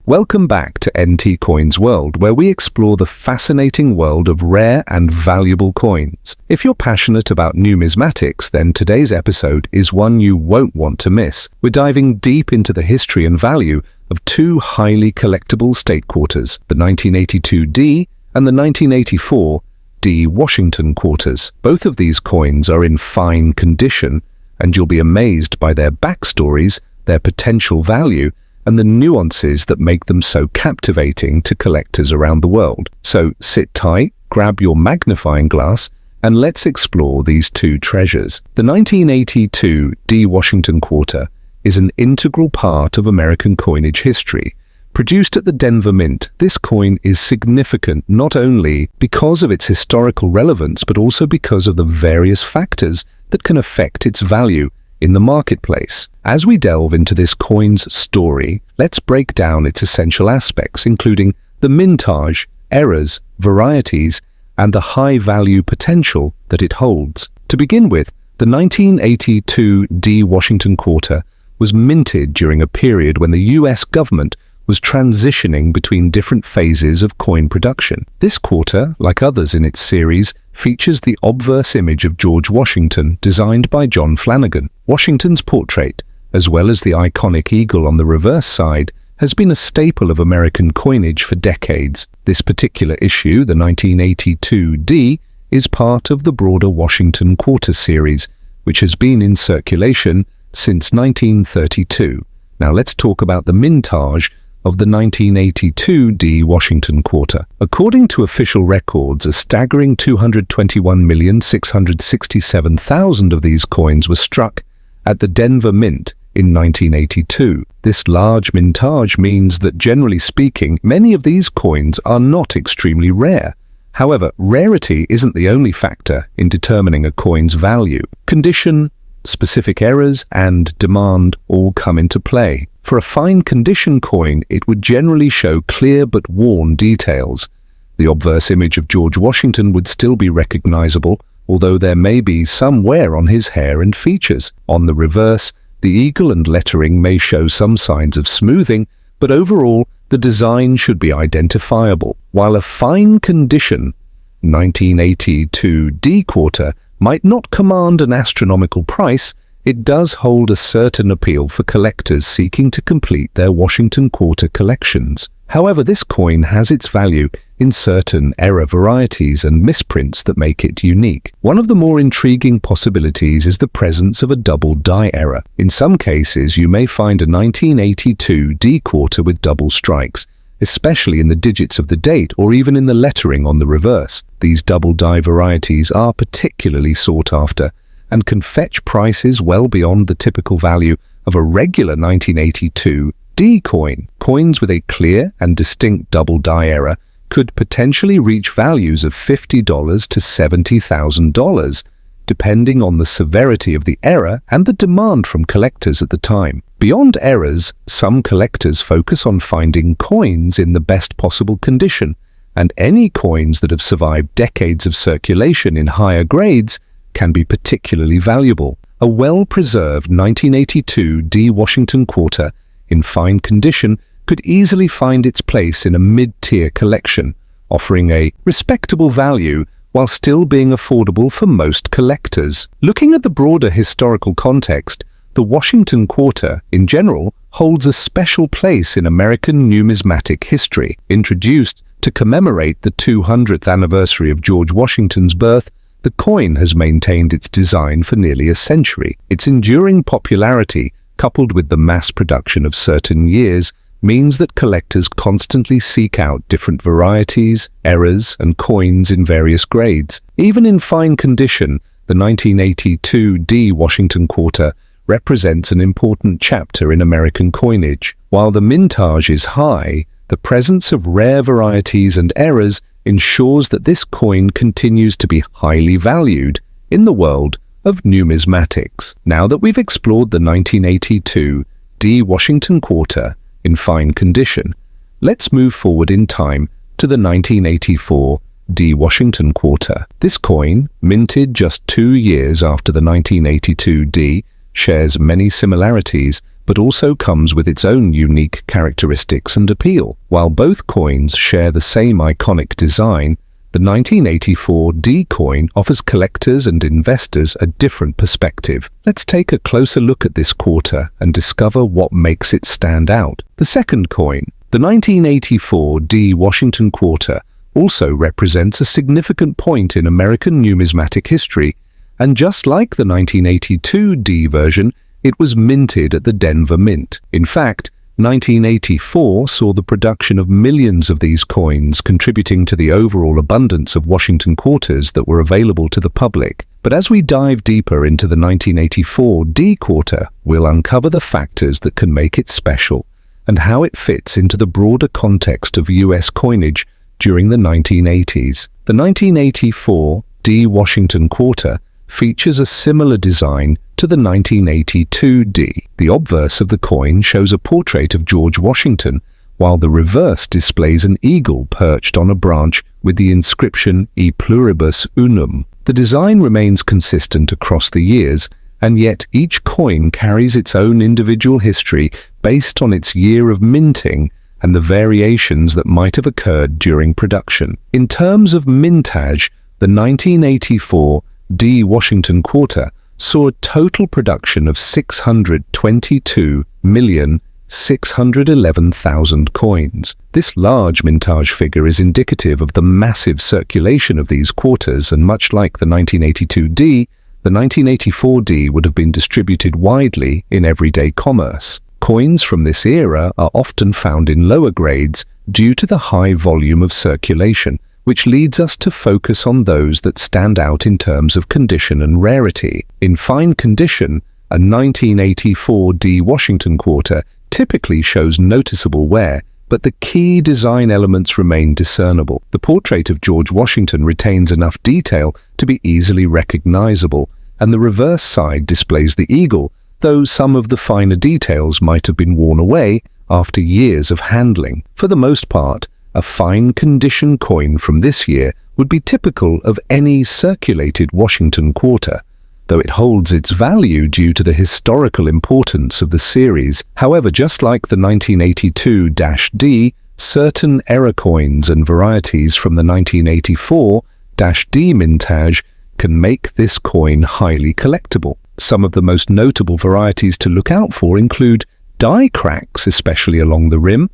Welcome back to NT Coins World, where we explore the fascinating world of rare and valuable coins. If you're passionate about numismatics, then today's episode is one you won't want to miss. We're diving deep into the history and value of two highly collectible state quarters, the 1982 D and the 1984 D Washington quarters. Both of these coins are in fine condition, and you'll be amazed by their backstories, their potential value, and the nuances that make them so captivating to collectors around the world. So sit tight, grab your magnifying glass, and let's explore these two treasures. The 1982 D Washington quarter is an integral part of American coinage history. Produced at the Denver Mint, this coin is significant not only because of its historical relevance, but also because of the various factors that can affect its value in the marketplace. As we delve into this coin's story, let's break down its essential aspects, including the mintage, errors, varieties, and the high-value potential that it holds. To begin with, the 1982 D Washington quarter was minted during a period when the US government was transitioning between different phases of coin production. This quarter, like others in its series, features the obverse image of George Washington, designed by John Flanagan. Washington's portrait, as well as the iconic eagle on the reverse side, has been a staple of American coinage for decades. This particular issue, the 1982 D, is part of the broader Washington Quarter series, which has been in circulation since 1932. Now let's talk about the mintage of the 1982 D Washington quarter. According to official records, a staggering 221,667,000 of these coins were struck at the Denver Mint in 1982. This large mintage means that, generally speaking, many of these coins are not extremely rare. However, rarity isn't the only factor in determining a coin's value. Condition, specific errors, and demand all come into play. For a fine condition coin, it would generally show clear but worn details. The obverse image of George Washington would still be recognizable, although there may be some wear on his hair and features. On the reverse, the eagle and lettering may show some signs of smoothing, but overall, the design should be identifiable. While a fine condition 1982 D quarter might not command an astronomical price, it does hold a certain appeal for collectors seeking to complete their Washington Quarter collections. However, this coin has its value in certain error varieties and misprints that make it unique. One of the more intriguing possibilities is the presence of a double die error. In some cases, you may find a 1982 D quarter with double strikes, especially in the digits of the date or even in the lettering on the reverse. These double die varieties are particularly sought after and can fetch prices well beyond the typical value of a regular 1982 D coin. Coins with a clear and distinct double die error could potentially reach values of $50 to $70,000, depending on the severity of the error and the demand from collectors at the time. Beyond errors, some collectors focus on finding coins in the best possible condition, and any coins that have survived decades of circulation in higher grades can be particularly valuable. A well-preserved 1982 D Washington quarter in fine condition could easily find its place in a mid-tier collection, offering a respectable value while still being affordable for most collectors. Looking at the broader historical context, the Washington quarter, in general, holds a special place in American numismatic history. Introduced to commemorate the 200th anniversary of George Washington's birth, the coin has maintained its design for nearly a century. Its enduring popularity, coupled with the mass production of certain years, means that collectors constantly seek out different varieties, errors, and coins in various grades. Even in fine condition, the 1982 D Washington quarter represents an important chapter in American coinage. While the mintage is high, the presence of rare varieties and errors ensures that this coin continues to be highly valued in the world of numismatics. Now that we've explored the 1982 D Washington quarter in fine condition, let's move forward in time to the 1984 D Washington quarter. This coin, minted just 2 years after the 1982 D, shares many similarities, but also comes with its own unique characteristics and appeal. While both coins share the same iconic design, the 1984 D coin offers collectors and investors a different perspective. Let's take a closer look at this quarter and discover what makes it stand out. The second coin, the 1984 D Washington quarter, also represents a significant point in American numismatic history, and just like the 1982 D version, it was minted at the Denver Mint. In fact, 1984 saw the production of millions of these coins, contributing to the overall abundance of Washington quarters that were available to the public. But as we dive deeper into the 1984 D quarter, we'll uncover the factors that can make it special and how it fits into the broader context of US coinage during the 1980s. The 1984 D Washington quarter features a similar design to the 1982 D. The obverse of the coin shows a portrait of George Washington, while the reverse displays an eagle perched on a branch with the inscription E pluribus unum. The design remains consistent across the years, and yet each coin carries its own individual history based on its year of minting and the variations that might have occurred during production. In terms of mintage, the 1984 D Washington quarter saw a total production of 622,611,000 coins. This large mintage figure is indicative of the massive circulation of these quarters, and much like the 1982 D, the 1984 D would have been distributed widely in everyday commerce. Coins from this era are often found in lower grades due to the high volume of circulation, which leads us to focus on those that stand out in terms of condition and rarity. In fine condition, a 1984 D Washington quarter typically shows noticeable wear, but the key design elements remain discernible. The portrait of George Washington retains enough detail to be easily recognizable, and the reverse side displays the eagle, though some of the finer details might have been worn away after years of handling. For the most part, a fine condition coin from this year would be typical of any circulated Washington quarter, though it holds its value due to the historical importance of the series. However, just like the 1982-D, certain error coins and varieties from the 1984-D mintage can make this coin highly collectible. Some of the most notable varieties to look out for include die cracks, especially along the rim,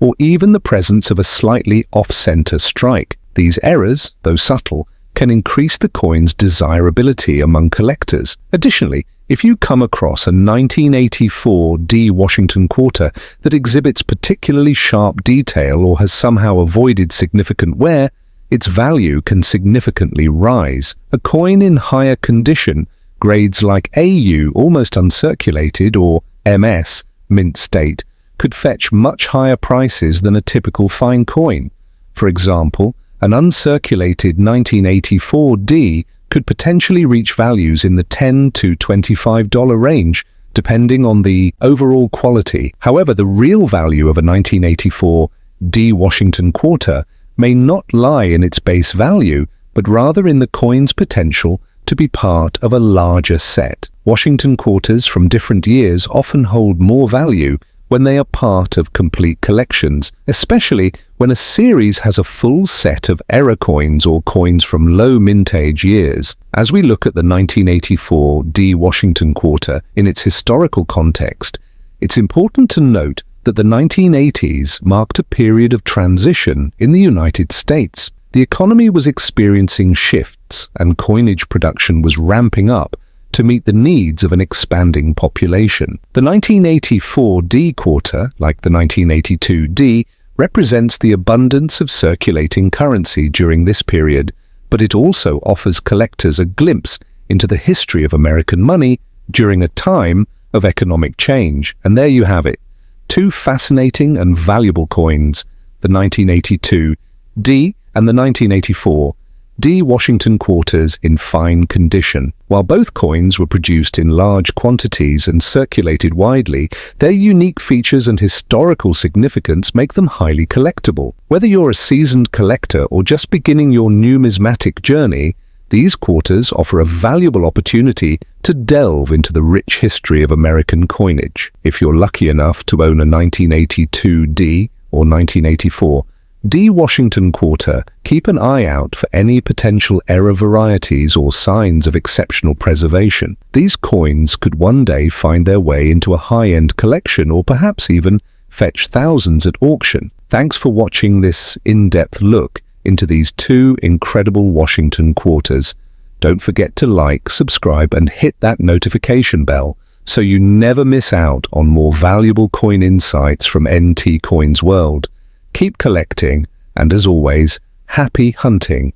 or even the presence of a slightly off-center strike. These errors, though subtle, can increase the coin's desirability among collectors. Additionally, if you come across a 1984 D Washington quarter that exhibits particularly sharp detail or has somehow avoided significant wear, its value can significantly rise. A coin in higher condition, grades like AU, almost uncirculated, or MS, mint state, could fetch much higher prices than a typical fine coin. For example, an uncirculated 1984 D could potentially reach values in the $10 to $25 range, depending on the overall quality. However, the real value of a 1984 D Washington quarter may not lie in its base value, but rather in the coin's potential to be part of a larger set. Washington quarters from different years often hold more value when they are part of complete collections, especially when a series has a full set of error coins or coins from low mintage years. As we look at the 1984 D Washington quarter in its historical context, it's important to note that the 1980s marked a period of transition in the United States. The economy was experiencing shifts, and coinage production was ramping up to meet the needs of an expanding population. The 1984 D quarter, like the 1982 D, represents the abundance of circulating currency during this period, but it also offers collectors a glimpse into the history of American money during a time of economic change. And there you have it, two fascinating and valuable coins, the 1982 D and the 1984 D Washington quarters in fine condition. While both coins were produced in large quantities and circulated widely, their unique features and historical significance make them highly collectible. Whether you're a seasoned collector or just beginning your numismatic journey, These quarters offer a valuable opportunity to delve into the rich history of American coinage. If you're lucky enough to own a 1982 D or 1984 D Washington quarter, keep an eye out for any potential error varieties or signs of exceptional preservation. These coins could one day find their way into a high-end collection or perhaps even fetch thousands at auction. Thanks for watching this in-depth look into these two incredible Washington quarters. Don't forget to like, subscribe, and hit that notification bell so you never miss out on more valuable coin insights from NT Coins World. Keep collecting, and as always, happy hunting.